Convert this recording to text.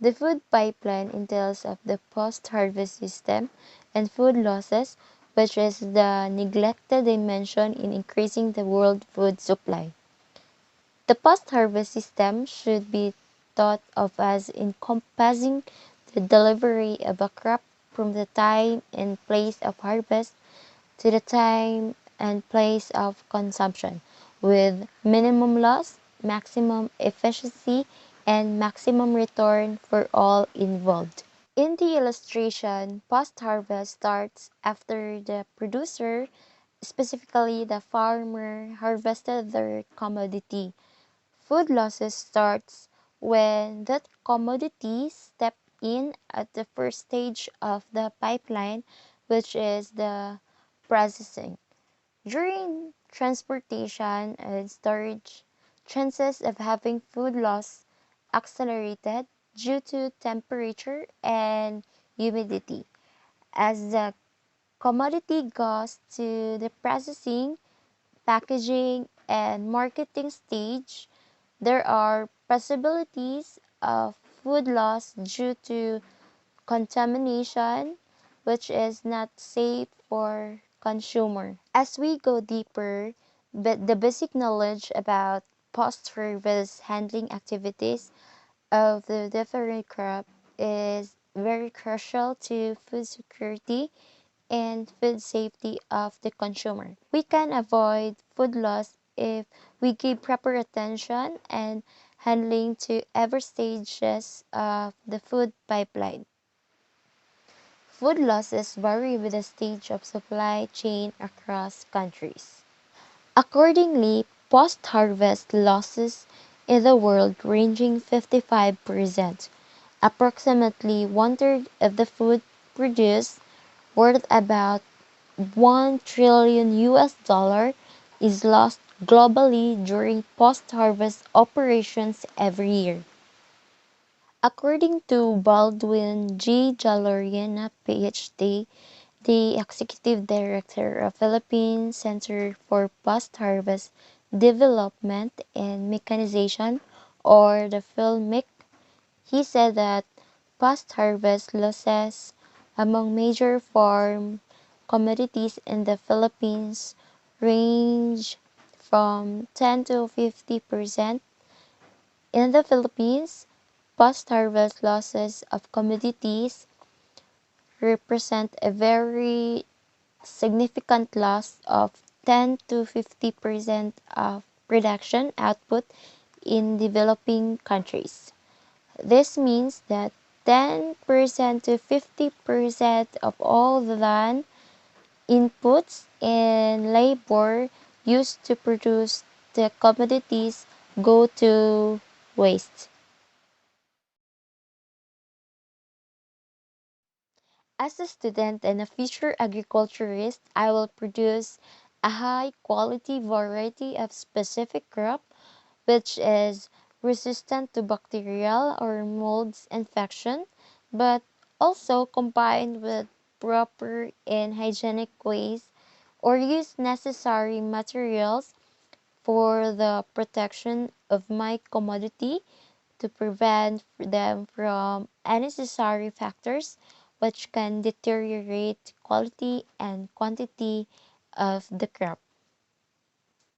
The food pipeline entails of the post-harvest system and food losses, which is the neglected dimension in increasing the world food supply. The post-harvest system should be thought of as encompassing the delivery of a crop from the time and place of harvest to the time and place of consumption, with minimum loss, maximum efficiency, and maximum return for all involved. In the illustration, post-harvest starts after the producer, specifically the farmer, harvested their commodity. Food losses starts when that commodity step in at the first stage of the pipeline, which is the processing. During transportation and storage, chances of having food loss accelerated due to temperature and humidity. As the commodity goes to the processing, packaging, and marketing stage, there are possibilities of food loss due to contamination, which is not safe for consumer. As we go deeper, but the basic knowledge about post-harvest handling activities of the different crop is very crucial to food security and food safety of the consumer. We can avoid food loss if we give proper attention and handling to every stages of the food pipeline. Food losses vary with the stage of supply chain across countries. Accordingly, post-harvest losses in the world ranging 55%, approximately one-third of the food produced, worth about 1 trillion US dollar, is lost globally during post-harvest operations every year. According to Baldwin G. Jaloriena, PhD, the Executive Director of Philippine Center for Post-Harvest Development and Mechanization, or the PhilMic, he said that post-harvest losses among major farm commodities in the Philippines range from 10 to 50%. In the Philippines, post-harvest losses of commodities represent a very significant loss of 10 to 50% of production output in developing countries. This means that 10% to 50% of all the land inputs and labor used to produce the commodities go to waste. As a student and a future agriculturist, I will produce a high quality variety of specific crop which is resistant to bacterial or molds infection, but also combined with proper and hygienic ways, or use necessary materials for the protection of my commodity to prevent them from unnecessary factors which can deteriorate quality and quantity of the crop.